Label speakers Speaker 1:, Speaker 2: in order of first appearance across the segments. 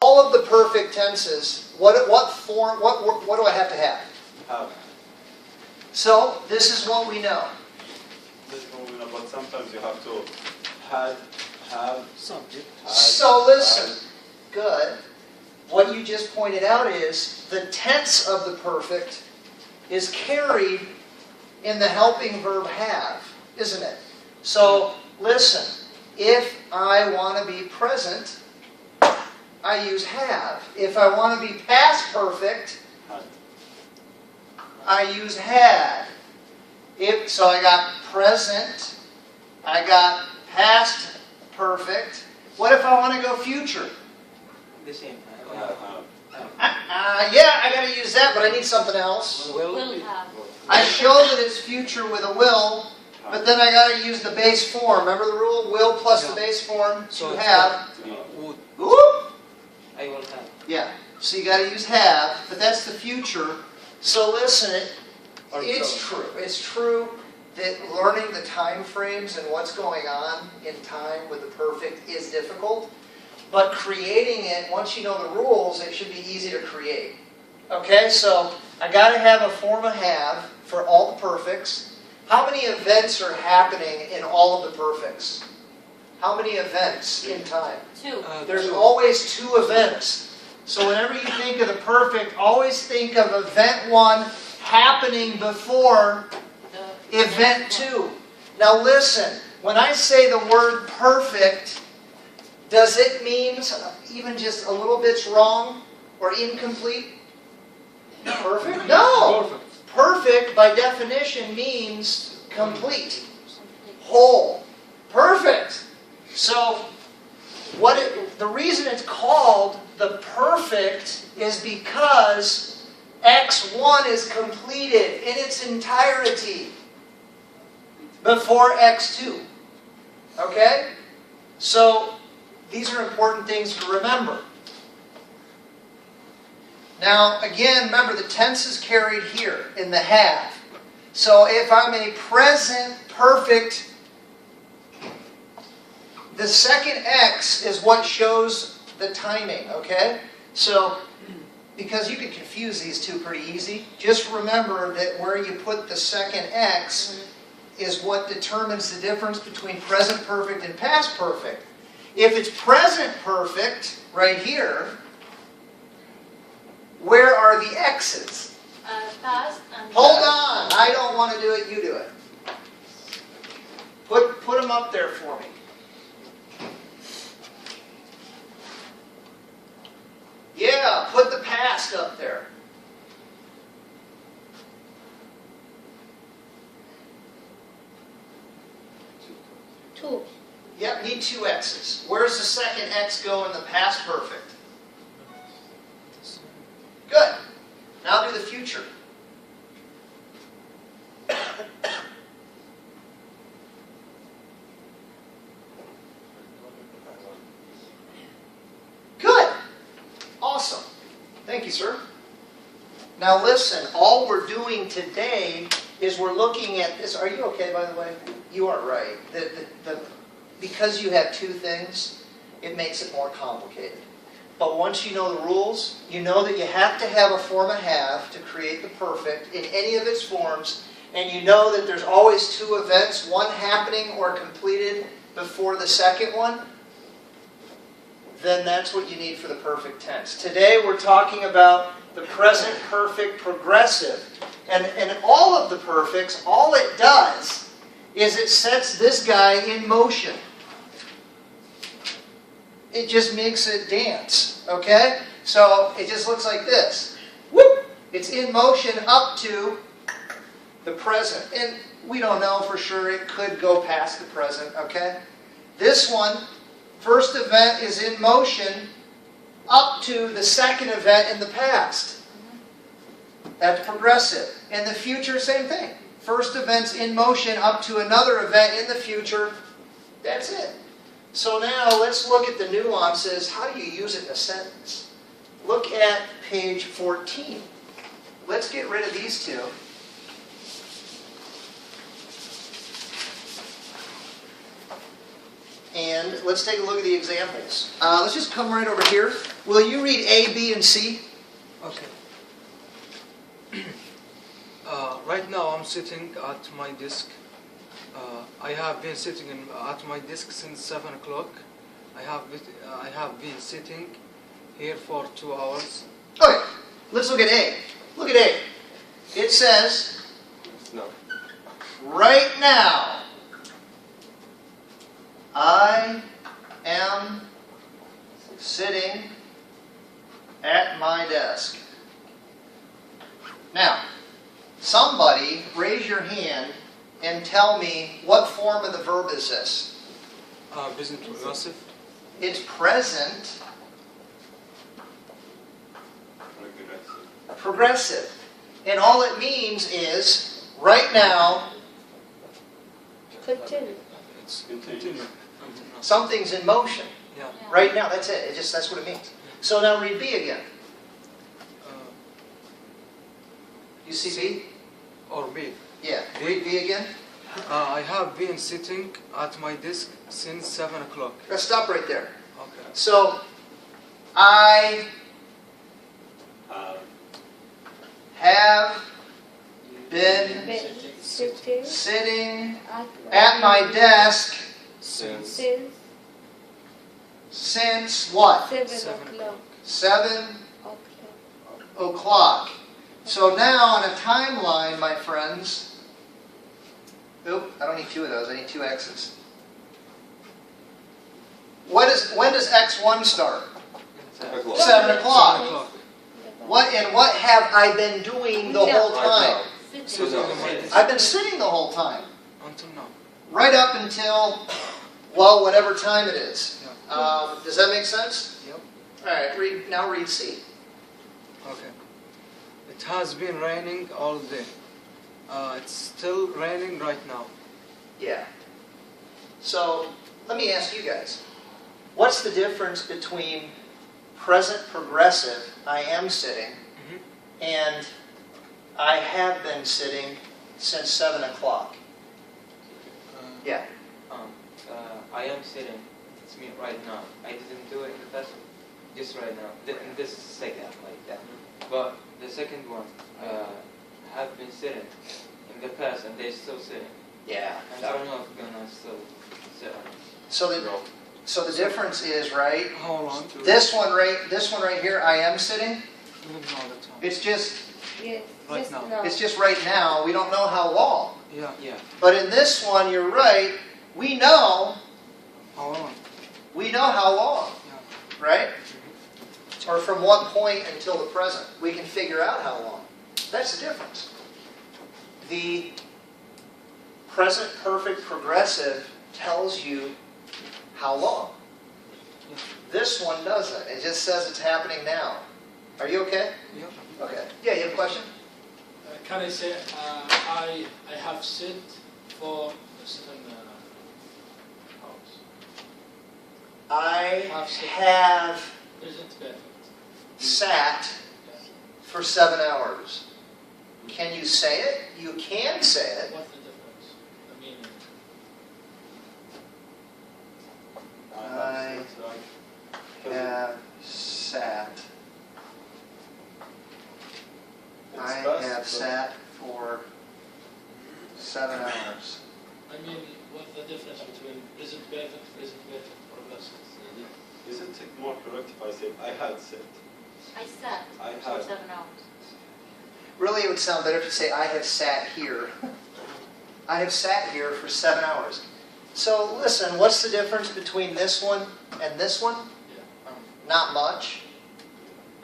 Speaker 1: all of the perfect tenses, what form, what do I have to have?
Speaker 2: Have.
Speaker 1: So, this is what we know.
Speaker 2: This is what we know, but sometimes you have to have
Speaker 3: Subject.
Speaker 1: So listen, good. What you just pointed out is the tense of the perfect is carried in the helping verb have, isn't it? So listen, if I want to be present, I use have. If I want to be past perfect, I use had. So I got present, I got past perfect. What if I want to go future?
Speaker 3: The same.
Speaker 1: Yeah, I got to use that, but I need something else.
Speaker 4: Will have.
Speaker 1: I show that it's future with a will, but then I got to use the base form. Remember the rule? Will plus the base form to have.
Speaker 3: Would.
Speaker 1: Whoop.
Speaker 3: I will have.
Speaker 1: Yeah, so you got to use have, but that's the future. So listen, it's true. It's true that learning the time frames and what's going on in time with the perfect is difficult. But creating it, once you know the rules, it should be easy to create. Okay, so I got to have a form of have for all the perfects. How many events are happening in all of the perfects? How many events in time?
Speaker 4: 2.
Speaker 1: There's always 2 events. So whenever you think of the perfect, always think of event 1 happening before event 2. Now listen, when I say the word perfect, does it mean even just a little bit's wrong or incomplete? Perfect? No! Perfect, by definition, means complete, whole, perfect. So, the reason it's called the perfect is because X1 is completed in its entirety before X2. Okay? So, these are important things to remember. Now, again, remember the tense is carried here in the have. So if I'm a present perfect, the second X is what shows the timing, okay? So, because you could confuse these two pretty easy, just remember that where you put the second X is what determines the difference between present perfect and past perfect. If it's present perfect, right here, where are the X's?
Speaker 4: Past and
Speaker 1: Hold on, I don't want to do it, you do it. Put them up there for me. Yeah, put the past up there.
Speaker 4: Two.
Speaker 1: Yep, need 2 X's. Where's the second X go in the past perfect? Good. Now do the future. Good. Awesome. Thank you, sir. Now listen, all we're doing today is we're looking at this. Are you okay, by the way? You are right. Because you have 2 things, it makes it more complicated. But once you know the rules, you know that you have to have a form of have to create the perfect in any of its forms, and you know that there's always 2 events, one happening or completed before the second one, then that's what you need for the perfect tense. Today we're talking about the present perfect progressive. And all of the perfects, all it does is it sets this guy in motion. It just makes it dance, okay? So it just looks like this. Whoop! It's in motion up to the present. And we don't know for sure, it could go past the present, okay? This one, first event is in motion up to the second event in the past. That's progressive. In the future, same thing. First event's in motion up to another event in the future. That's it. So now let's look at the nuances. How do you use it in a sentence? Look at page 14. Let's get rid of these 2. And let's take a look at the examples. Let's just come right over here. Will you read A, B, and C?
Speaker 5: Okay. Right now I'm sitting at my desk. I have been sitting at my desk since 7 o'clock. I have been sitting here for 2 hours.
Speaker 1: Okay, let's look at A. Look at A. It says,
Speaker 2: No.
Speaker 1: right now, I am sitting at my desk. Now, somebody raise your hand and tell me what form of the verb is this?
Speaker 5: Present progressive.
Speaker 1: It's present progressive. And all it means is, right now,
Speaker 4: Continue.
Speaker 5: It's
Speaker 2: Continue.
Speaker 1: something's in motion.
Speaker 5: Yeah.
Speaker 1: Right now, that's it. That's what it means. So now read B again. You see B?
Speaker 5: Or B.
Speaker 1: Yeah. Read B again.
Speaker 5: I have been sitting at my desk since 7 o'clock.
Speaker 1: Let's stop right there.
Speaker 5: Okay.
Speaker 1: So, I have been
Speaker 4: Sitting
Speaker 1: sitting
Speaker 4: at
Speaker 1: at my desk
Speaker 5: Since
Speaker 1: since what?
Speaker 4: 7 o'clock.
Speaker 1: 7 o'clock. So now on a timeline, my friends, oop, I don't need 2 of those, I need 2 X's. When does X1 start?
Speaker 2: 7 o'clock.
Speaker 1: 7 o'clock.
Speaker 5: 7 o'clock.
Speaker 1: What have I been doing the whole time?
Speaker 4: Sitting.
Speaker 1: I've been sitting the whole time.
Speaker 5: Until now.
Speaker 1: Right up until, well, whatever time it is.
Speaker 5: Yeah.
Speaker 1: Does that make sense?
Speaker 5: Yep.
Speaker 1: All right, now read C.
Speaker 5: Okay. It has been raining all day. It's still raining right now.
Speaker 1: Yeah. So, let me ask you guys. What's the difference between present progressive, I am sitting, and I have been sitting since 7 o'clock? Yeah.
Speaker 3: I am sitting. It's me right now. I didn't do it in the past. Just right now. In this second, like that. But the second one, have been sitting in the past, and they're still sitting.
Speaker 1: Yeah.
Speaker 3: And I don't know if I'm gonna still sit on it.
Speaker 1: So the difference is, right?
Speaker 5: How long?
Speaker 1: This one right here, I am sitting.
Speaker 5: We don't know the time.
Speaker 1: It's just
Speaker 4: Yes.
Speaker 5: Right
Speaker 4: Just
Speaker 5: now.
Speaker 4: now.
Speaker 1: It's just right now. We don't know how long.
Speaker 5: Yeah.
Speaker 3: Yeah.
Speaker 1: But in this one, you're right. We know
Speaker 5: How long?
Speaker 1: how long,
Speaker 5: Yeah.
Speaker 1: right? Or from what point until the present. We can figure out how long. That's the difference. The present perfect progressive tells you how long.
Speaker 5: Yeah.
Speaker 1: This one doesn't. It just says it's happening now. Are you okay?
Speaker 5: Yeah.
Speaker 1: Okay. Yeah, you have a question?
Speaker 6: Can I say I have sit for a certain hours?
Speaker 1: I
Speaker 6: Have sit.
Speaker 1: have
Speaker 6: Present perfect.
Speaker 1: sat for 7 hours. Can you say it? You can say it.
Speaker 6: What's the difference? I mean,
Speaker 1: I have sat. I have sat for 7 hours.
Speaker 6: I mean, what's the difference between present perfect, progressive?
Speaker 2: Isn't it more correct if I say I had said?
Speaker 4: I sat
Speaker 2: I
Speaker 4: for
Speaker 2: have.
Speaker 4: 7 hours.
Speaker 1: Really, it would sound better if you say, I have sat here. I have sat here for 7 hours. So listen, what's the difference between this one and this one?
Speaker 6: Yeah.
Speaker 1: Not much.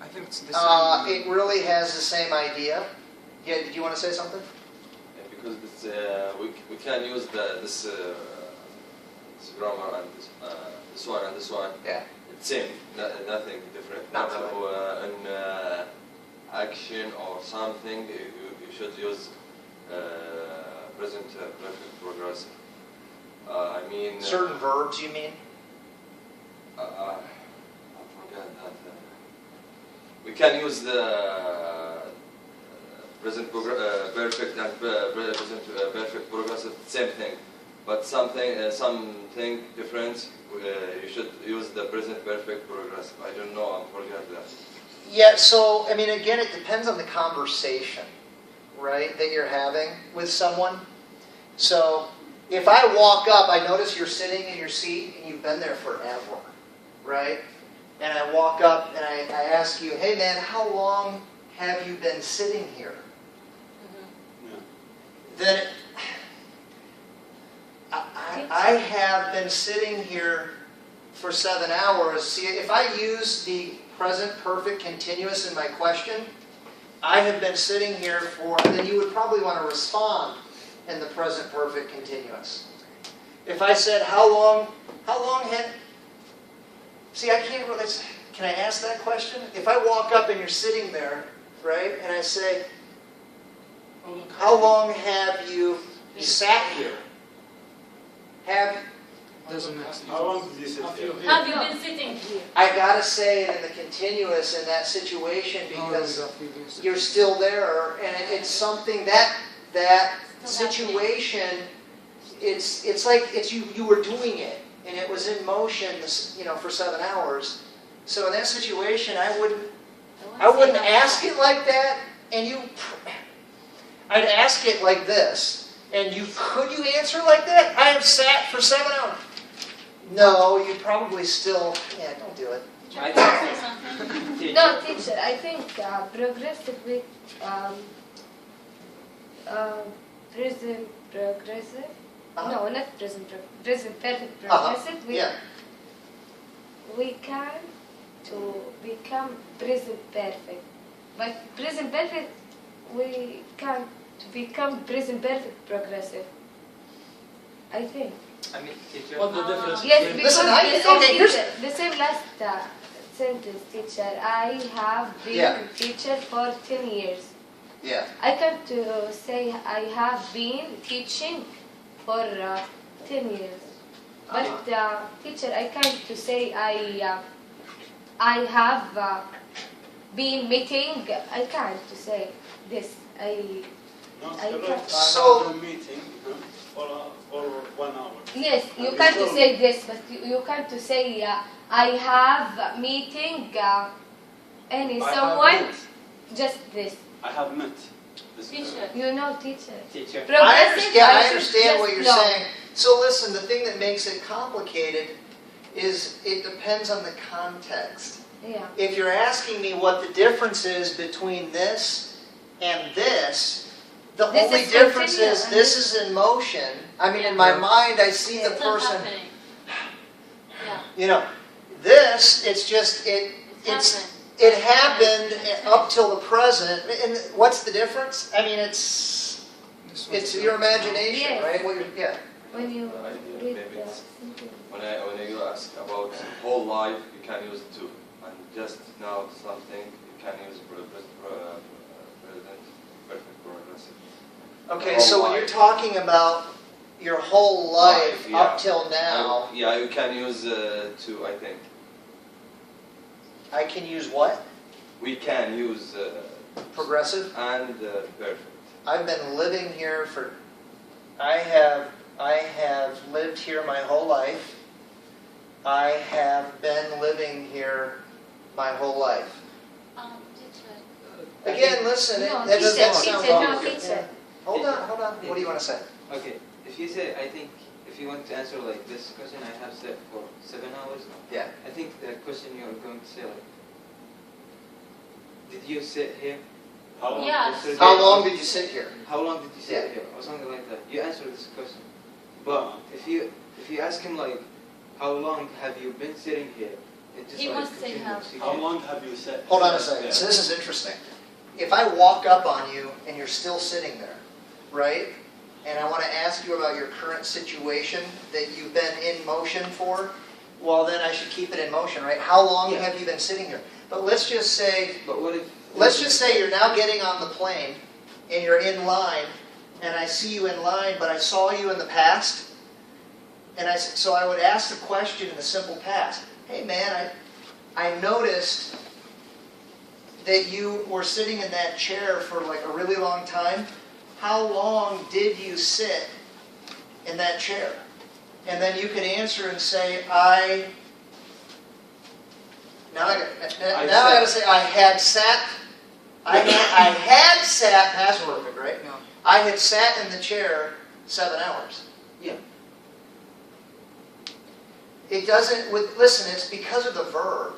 Speaker 5: I think it's the same.
Speaker 1: It really has the same idea. Yeah, did you want to say something?
Speaker 7: Yeah, because this, we can use this grammar and this one and this one.
Speaker 1: Yeah.
Speaker 7: It's same, nothing different.
Speaker 1: Not
Speaker 7: An action or something, you should use present perfect progressive. I mean.
Speaker 1: Certain verbs, you mean?
Speaker 7: I forgot that. We can use the present perfect and present perfect progressive, same thing. but something different. You should use the present perfect progressive. I don't know. I forgot that.
Speaker 1: Yeah, so, I mean, again, it depends on the conversation, right, that you're having with someone. So, if I walk up, I notice you're sitting in your seat and you've been there forever, right? And I walk up and I ask you, hey man, how long have you been sitting here? Then I have been sitting here for 7 hours. See, if I use the present perfect continuous in my question, I have been sitting here for, then you would probably want to respond in the present perfect continuous. If I said, how long had, see, I can't really, can I ask that question? If I walk up and you're sitting there, right, and I say, how long have you sat here?
Speaker 5: Doesn't make sense.
Speaker 2: How long did you sit here?
Speaker 4: Have you been sitting here?
Speaker 1: I gotta say it in the continuous in that situation because you're still there, and it's something that situation. It's like you were doing it, and it was in motion, for 7 hours. So in that situation, I wouldn't ask it like that, and I'd ask it like this, and could you answer like that? I have sat for 7 hours. No, you probably still, don't do it.
Speaker 3: I
Speaker 4: Say
Speaker 3: think
Speaker 4: something.
Speaker 8: No, teacher, I think progressive with present progressive. No, not present perfect progressive. We can to become present perfect. But present perfect, we can to become present perfect progressive. I think.
Speaker 3: I mean, teacher.
Speaker 6: What's the difference?
Speaker 8: Yes,
Speaker 6: between-
Speaker 8: because the same last sentence, teacher. I have been teacher for 10 years.
Speaker 1: Yeah.
Speaker 8: I can't say I have been teaching for 10 years. But teacher, I can't to say I have been meeting. I can't to say this.
Speaker 2: No,
Speaker 8: I
Speaker 2: correct.
Speaker 8: can't.
Speaker 1: So-
Speaker 2: I have a meeting for 1 hour.
Speaker 8: Yes, you
Speaker 2: And
Speaker 8: can't
Speaker 2: you
Speaker 8: to
Speaker 2: told
Speaker 8: say
Speaker 2: me.
Speaker 8: this, but you can't to say I have meeting any
Speaker 2: I have
Speaker 8: someone.
Speaker 2: met.
Speaker 8: Just this.
Speaker 2: I have met. This
Speaker 4: Teacher.
Speaker 8: You know, teacher.
Speaker 3: Teacher.
Speaker 8: Progressive,
Speaker 1: I
Speaker 8: should
Speaker 1: understand
Speaker 8: just
Speaker 1: what you're
Speaker 8: know.
Speaker 1: saying. So listen, the thing that makes it complicated is it depends on the context.
Speaker 8: Yeah.
Speaker 1: If you're asking me what the difference is between this and this, the
Speaker 8: This
Speaker 1: only
Speaker 8: is
Speaker 1: difference
Speaker 8: continuous
Speaker 1: is
Speaker 8: and
Speaker 1: this is in motion. I mean, in my mind, I see the
Speaker 4: It's not
Speaker 1: person.
Speaker 4: happening. Yeah.
Speaker 1: You know, this, it's just, it happened up till the present. And what's the difference? I mean, it's your imagination,
Speaker 8: Yes.
Speaker 1: right?
Speaker 8: When you
Speaker 7: The idea
Speaker 8: read
Speaker 7: maybe
Speaker 8: the
Speaker 7: it's-
Speaker 8: sentence.
Speaker 7: When you ask about whole life, you can use to, and just now something you can use present perfect progressive.
Speaker 1: Okay,
Speaker 7: Whole
Speaker 1: so when
Speaker 7: life.
Speaker 1: you're talking about your whole life
Speaker 7: Yeah.
Speaker 1: up till now,
Speaker 7: Yeah, you can use to. I think
Speaker 1: I can use what?
Speaker 7: we can use
Speaker 1: Progressive?
Speaker 7: and perfect.
Speaker 1: I've been living here for, I have lived here my whole life. I have been living here my whole life.
Speaker 4: Teacher.
Speaker 1: Again, listen,
Speaker 8: No,
Speaker 1: that
Speaker 8: teacher,
Speaker 1: doesn't sound
Speaker 8: teacher, no,
Speaker 1: wrong.
Speaker 8: teacher.
Speaker 1: Hold on. What do you want to say?
Speaker 3: Okay. If you say, I think, if you want to answer like this question, I have said for 7 hours now.
Speaker 1: Yeah.
Speaker 3: I think the question you're going to say like, did you sit here?
Speaker 2: How long?
Speaker 4: Yeah.
Speaker 3: Yesterday?
Speaker 1: How long did you sit here?
Speaker 3: How long did you sit
Speaker 1: Yeah.
Speaker 3: here? Or something like that. You answer this question. But if you ask him like, how long have you been sitting here? It just
Speaker 4: He
Speaker 3: like
Speaker 4: must say
Speaker 3: continues.
Speaker 2: How long have you sat?
Speaker 1: Hold on a second. So this is interesting. If I walk up on you and you're still sitting there, right? And I want to ask you about your current situation that you've been in motion for, well then I should keep it in motion, right? How long
Speaker 3: Yeah.
Speaker 1: have you been sitting here? But let's just say you're now getting on the plane and you're in line and I see you in line, but I saw you in the past. And so I would ask the question in the simple past. Hey man, I noticed that you were sitting in that chair for like a really long time. How long did you sit in that chair. And then you could answer and say, now I gotta say, I had sat, past perfect, right?
Speaker 5: Yeah.
Speaker 1: I had sat in the chair 7 hours.
Speaker 3: Yeah.
Speaker 1: It doesn't, listen, it's because of the verb.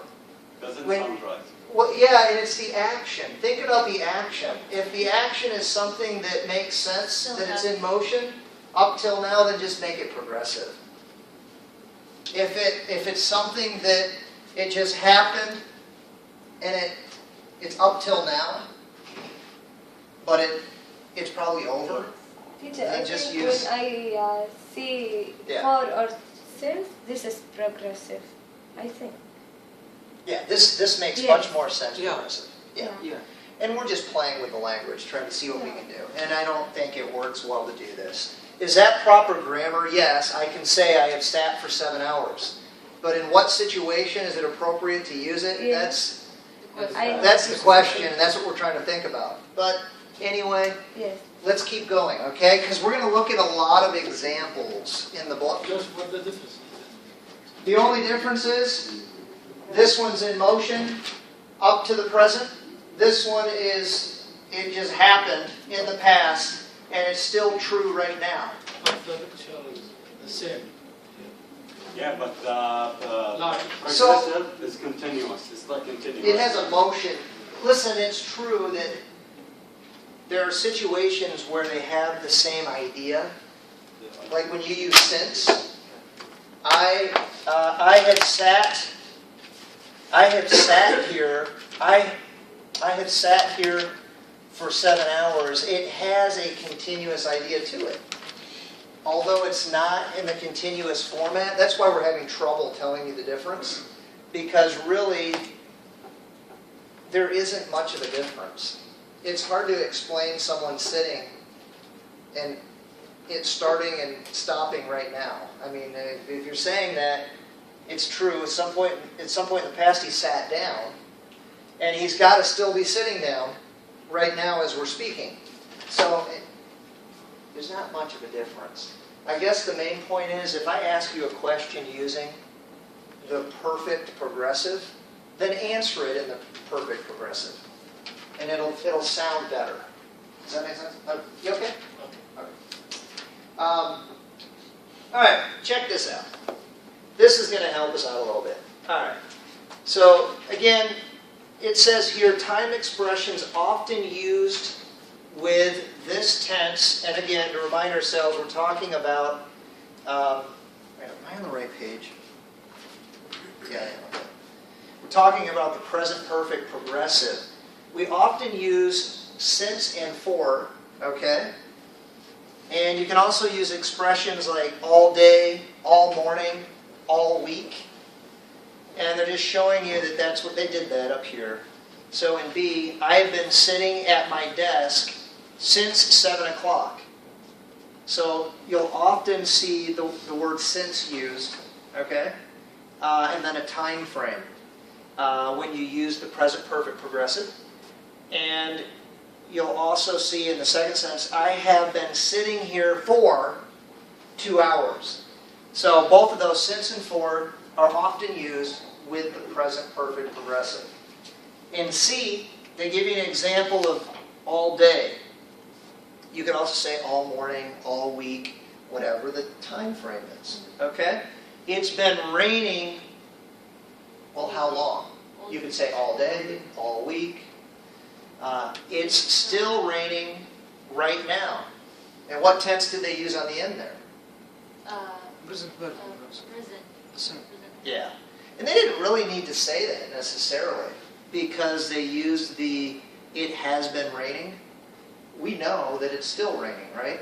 Speaker 2: Doesn't
Speaker 1: When-
Speaker 2: sound right.
Speaker 1: Well, yeah, and it's the action. Think about the action. If the action is something that makes sense, that it's in motion, up till now, then just make it progressive. If it's something that it just happened, and it's up till now, but it's probably over.
Speaker 8: Teacher,
Speaker 1: And
Speaker 8: I
Speaker 1: just
Speaker 8: think
Speaker 1: use-
Speaker 8: when I see
Speaker 1: Yeah.
Speaker 8: 4 or since, this is progressive. I think.
Speaker 1: Yeah, this makes
Speaker 8: Yes.
Speaker 1: much more sense,
Speaker 5: Yeah.
Speaker 1: progressive. Yeah.
Speaker 3: Yeah.
Speaker 1: And we're just playing with the language, trying to see what we can do. And I don't think it works well to do this. Is that proper grammar? Yes, I can say I have sat for 7 hours. But in what situation is it appropriate to use it?
Speaker 8: Yeah.
Speaker 1: That's the question, and that's what we're trying to think about. But anyway,
Speaker 8: Yes.
Speaker 1: let's keep going, okay? Because we're going to look at a lot of examples in the book.
Speaker 6: Just what the difference is.
Speaker 1: The only difference is this one's in motion up to the present. This one is, it just happened in the past, and it's still true right now.
Speaker 6: But the picture is the same.
Speaker 2: Yeah, but
Speaker 6: Like,
Speaker 2: progressive is continuous. It's like continuous.
Speaker 1: It has a motion. Listen, it's true that there are situations where they have the same idea. Like when you use since. I had sat here for 7 hours. It has a continuous idea to it. Although it's not in the continuous format, that's why we're having trouble telling you the difference. Because really, there isn't much of a difference. It's hard to explain someone sitting and it starting and stopping right now. I mean, if you're saying that, it's true. At some point in the past, he sat down, and he's got to still be sitting down right now as we're speaking. So there's not much of a difference. I guess the main point is, if I ask you a question using the perfect progressive, then answer it in the perfect progressive, and it'll sound better. Does that make sense? You okay? Okay. All right, check this out. This is going to help us out a little bit. All right. So again, it says here, time expressions often used with this tense, and again, to remind ourselves, we're talking about, am I on the right page? Yeah, I am. Okay. We're talking about the present perfect progressive. We often use since and for, okay? And you can also use expressions like all day, all morning, all week. And they're just showing you that that's what they did that up here. So in B, I have been sitting at my desk since 7 o'clock. So you'll often see the word since used, okay? And then a time frame when you use the present perfect progressive. And you'll also see in the second sentence, I have been sitting here for 2 hours. So both of those since and for are often used with the present perfect progressive. In C, they give you an example of all day. You could also say all morning, all week, whatever the time frame is. Okay? It's been raining, well, how long? You could say all day, all week. It's still raining right now. And what tense did they use on the end there?
Speaker 5: Present perfect.
Speaker 4: Present.
Speaker 1: Yeah. And they didn't really need to say that necessarily, because they used the it has been raining. We know that it's still raining, right?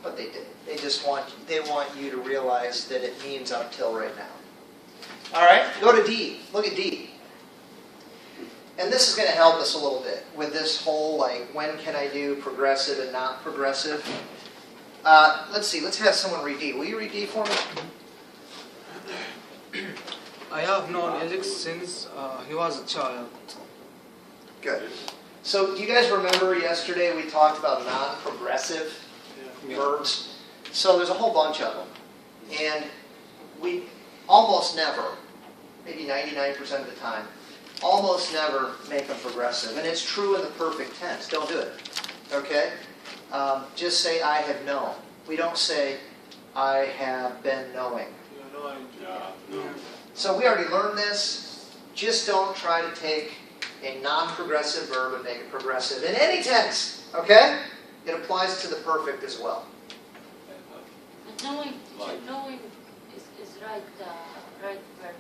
Speaker 1: But they didn't. They want you to realize that it means up till right now. All right, go to D. Look at D. And this is going to help us a little bit with this whole, like, when can I do progressive and not progressive? Let's see. Let's have someone read D. Will you read D for me?
Speaker 5: I have known Alex since he was a child.
Speaker 1: Good. So do you guys remember yesterday we talked about non-progressive verbs? So there's a whole bunch of them. And we almost never, maybe 99% of the time, almost never make them progressive. And it's true in the perfect tense. Don't do it. Okay? Just say, I have known. We don't say, I have been knowing.
Speaker 2: Yeah, no.
Speaker 1: So we already learned this. Just don't try to take a non-progressive verb and make it progressive in any tense. Okay? It applies to the perfect as well.
Speaker 4: But knowing,
Speaker 2: Like.
Speaker 4: knowing is right, right verb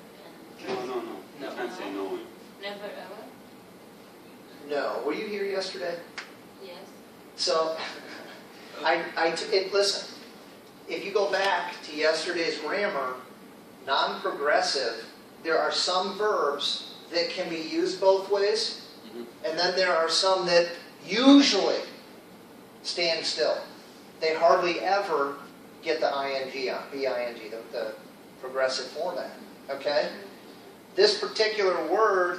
Speaker 4: and
Speaker 2: No. You can't say knowing.
Speaker 4: never ever.
Speaker 1: No. Were you here yesterday?
Speaker 4: Yes.
Speaker 1: So, listen, if you go back to yesterday's grammar, non-progressive, there are some verbs that can be used both ways, and then there are some that usually stand still. They hardly ever get the ing on, B-I-N-G, the progressive format. Okay? This particular word